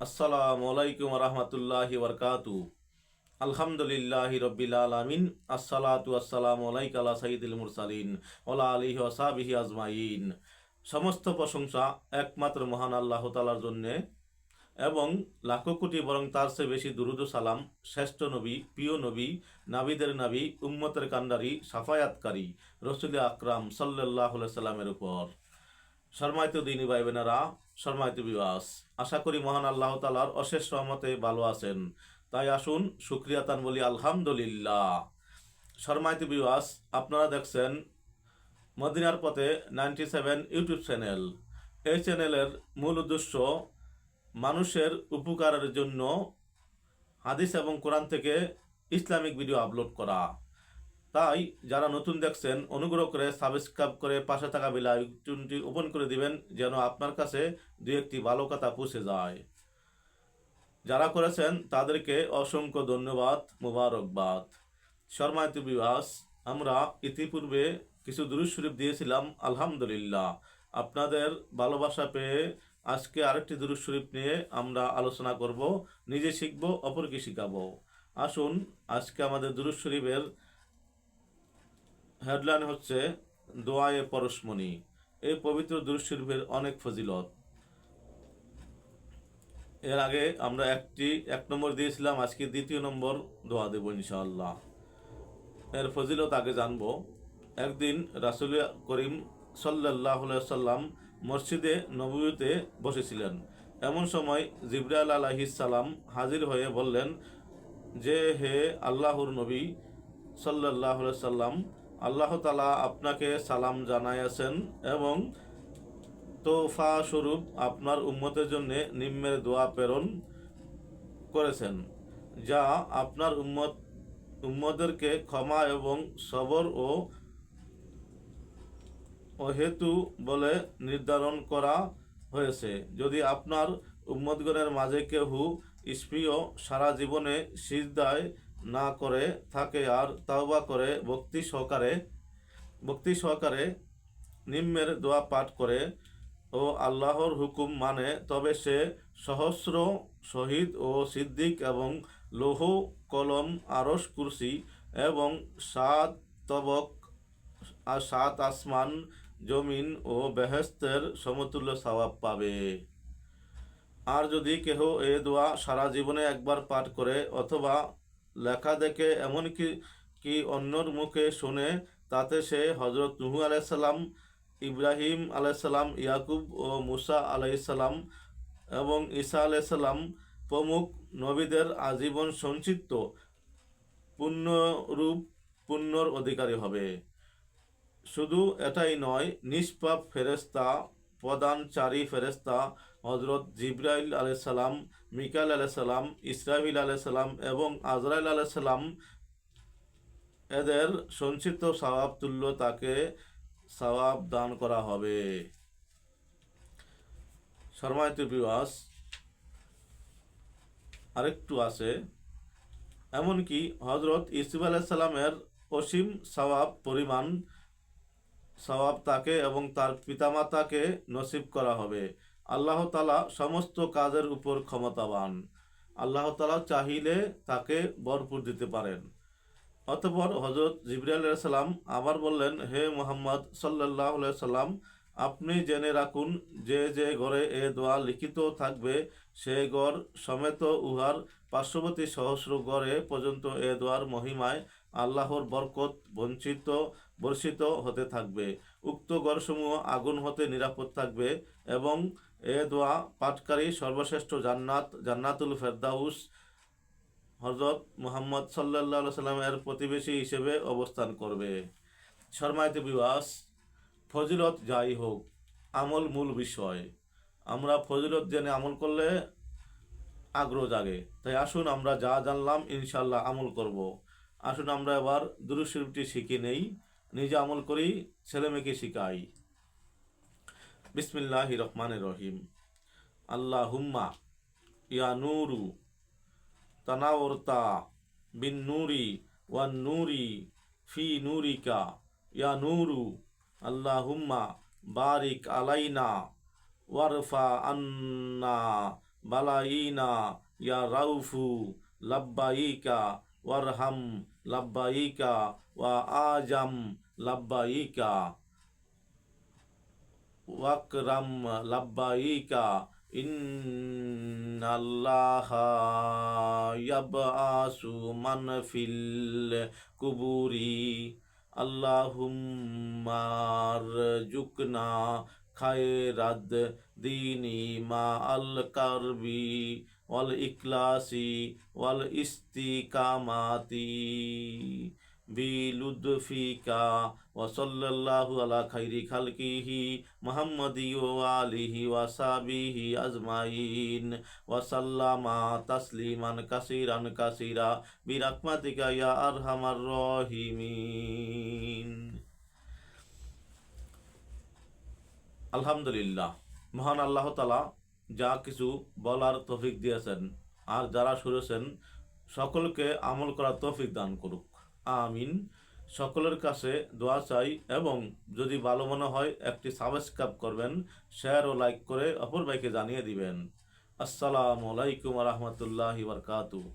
আসসালামু আলাইকুম রহমতুল্লাহি বরকাতু। আলহামদুলিল্লাহি রব্বিল আলামিন। আসসালাতু আসসালামু আলাইকা আলা সাইয়্যিদিল মুরসালিন ওয়ালা আলিহি ওয়া সাহবিহি আজমাইন। সমস্ত প্রশংসা একমাত্র মহান আল্লাহ তাআলার জন্যে এবং লাখো কোটি বরং তার চেয়ে বেশি দুরুদ ও সালাম শ্রেষ্ঠ নবী, প্রিয় নবী, নাবিদের নাবী, উম্মতের কান্ডারি, সাফায়াতকারী রসুল আকরাম সাল্লাল্লাহু আলাইহি সাল্লামের উপর। সম্মানিত দিনী ভাই বোনেরা, সম্মানিত বিবাস, আশা করি মহান আল্লাহ তাআলার অশেষ রহমতে ভালো আছেন। তাই আসুন শুকরিয়া তান বলি আলহামদুলিল্লাহ। সম্মানিত বিবাস, আপনারা দেখছেন মদিনার পথে 97 ইউটিউব চ্যানেল। এই চ্যানেলের মূল উদ্দেশ্য মানুষের উপকারের জন্য হাদিস এবং কোরআন থেকে ইসলামিক ভিডিও আপলোড করা। তাই যারা নতুন দেখছেন অনুগ্রহ করে সাবস্ক্রাইব করে পাশে থাকা বেল আইকনটি ওপেন করে দিবেন, যেন আপনার কাছে দু একটি ভালো কথা পৌঁছে যায়। যারা করেছেন তাদেরকে অসংখ্য ধন্যবাদ, মুবারকবাদ। সম্মানিত বিবাস, আমরা ইতিপূর্বে কিছু দুরূদ শরীফ দিয়েছিলাম, আলহামদুলিল্লাহ। আপনাদের ভালোবাসা পেয়ে আজকে আরেকটি দুরূদ শরীফ নিয়ে আমরা আলোচনা করব, নিজে শিখব, অপরকে শিখাবো। আসুন আজকে আমাদের দুরূদ শরীফের হেডলাইন হচ্ছে দোয়ায়ে পরশমণি। এই পবিত্র দুরূদ শরীফের অনেক ফজিলত। এর আগে আমরা এক নম্বর দিয়েছিলাম, আজকে দ্বিতীয় নম্বর দোয়া দেব ইনশাআল্লাহ। এর ফজিলত আগে জানবো। একদিন রাসূল করিম সাল্লাল্লাহু আলাইহি সাল্লাম মসজিদে নববীতে বসেছিলেন। এমন সময় জিবরাইল আলাইহিস সালাম হাজির হয়ে বললেন যে, হে আল্লাহর নবী সাল্লাল্লাহু আলাইহি সাল্লাম, আল্লাহ তাআলা আপনাকে সালাম জানাইয়াছেন এবং তোফা স্বরূপ আপনার উম্মতের জন্য নিম্নের দোয়া প্রেরণ করেছেন, যা আপনার উম্মতদেরকে ক্ষমা এবং সবর ও অহেতু বলে নির্ধারণ করা হয়েছে। যদি আপনার উম্মতগণের মাঝে কেউ স্পৃহ সারা জীবনে সিজদায় না করে থাকে আর তাওবা করে ভক্তি সহকারে নিম্নের দোয়া পাঠ করে ও আল্লাহর হুকুম মানে, তবে সে সহস্র শহীদ ও সিদ্দিক এবং লৌহ কলম, আরশ, কুরসি এবং সাত আসমান, জমিন ও বেহেশতের সমতুল্য সওয়াব পাবে। আর যদি কেহ এ দোয়া সারা জীবনে একবার পাঠ করে অথবা লেখা দেখে এমনকি অন্যর মুখে শুনে, তাতে সে হযরত নূহ আলাইহিস সালাম, ইব্রাহিম আলাইহিস সালাম, ইয়াকুব ও মুসা আলাইহিস সালাম এবং ঈসা আলাইহিস সালাম প্রমুখ নবীদের আজীবন সঞ্চিত পুণ্যর অধিকারী হবে। শুধু এটাই নয়, নিষ্পাপ ফেরেশতা, প্রধানচারী ফেরেশতা হযরত জিবরাইল আলাইহিস সালাম, মিকাইল আলাইহিস সালাম, ইসরাফিল আলাইহিস সালাম এবং আজরাইল আলাইহিস সালাম এদের সঞ্চিত সওয়াব তুল্য তাকে সওয়াব দান করা হবে। সম্মানিত বিওয়াস, আরেকটু আছে, এমনকি হযরত ইউসুফ আলাইহিস সালামের অসীম সওয়াব তাকে এবং তার পিতামাতাকে নসিব করা হবে। আল্লাহ তাআলা সমস্ত কাজের উপর ক্ষমতাবান। আল্লাহ তাআলা চাহিলে তাকে ভরপুর দিতে পারেন। অতঃপর হযরত জিবরাইল আলাইহিস সালাম আবার বললেন, হে মুহাম্মদ সাল্লাল্লাহু আলাইহি সাল্লাম, আপনি জেনে রাখুন যে যে ঘরে এ দোয়া লিখিত থাকবে, সে ঘর সমেত উহার পার্শ্ববর্তী সহস্র ঘরে পর্যন্ত এ দোয়ার মহিমায় আল্লাহর বরকত বর্ষিত হতে থাকবে। উক্ত ঘরসমূহ আগুন হতে নিরাপদ থাকবে এবং এ দোয়া পাঠকারী সর্বশ্রেষ্ঠ জান্নাতুল ফেরদাউস হযরত মুহাম্মদ সাল্লাল্লাহু আলাইহি সাল্লামের প্রতিবেশী হিসেবে অবস্থান করবে। সম্মানিত বিওয়াস, ফজিলত যাই হোক, আমল মূল বিষয়। আমরা ফজিলত জেনে আমল করলে আগ্রহ জাগে। তাই আসুন আমরা যা জানলাম ইনশাআল্লাহ আমল করব। আসুন আমরা এবার দুরূদ শরীফটি শিখে নেই, নিজে আমল করি, ছেলেমেয়েকে শিখাই। বিসমিল্লাহির রহমানির রহিম। আল্লাহুম্মা ইয়া নূরু তানাওরতা বিন নূরি ওয়ান নূরি ফি নূরিকা ইয়া নূরু। আল্লাহুম্মা বারিক আলাইনা ওয়ারফা আন্না বালাইনা ইয়া রাউফু লাব্বাইকা ওয়ারহাম লাব্বাইকা ওয়া আজাম লাব্বাইকা ওয়াকরাম লাব্বাইকা ইন্নাল্লাহা ইয়াবআসু মান ফিল কুবুরি আল্লাহুম্মা রজুকনা খায়রাদ দীনি মা আল কারবি ওয়াল ইখলাসি ওয়াল ইস্তিকামাতি বিলুদফিকা ওয়া সাল্লাল্লাহু আলা খাইরি খালকিহি মুহাম্মাদি ওয়া আলিহি ওয়া সাহবিহি আজমাইন ওয়া সাল্লামা তাসলিমান কাসীরান কাসীরা বিরাহমাতিকা ইয়া আরহামার রাহিমিন। আলহামদুলিল্লাহ, মহান আল্লাহ তাআলা যা কিছু বলার তৌফিক দিয়েছেন আর যারা শুনেছেন সকলকে আমল করার তৌফিক দান করুক, আমিন। সকলের কাছে দোয়া চাই এবং যদি ভালো মনে হয় একটি সাবস্ক্রাইব করবেন, শেয়ার ও লাইক করে অপর ভাইকে জানিয়ে দিবেন। আসসালামু আলাইকুম ওয়া রাহমাতুল্লাহি ওয়া বারাকাতুহু।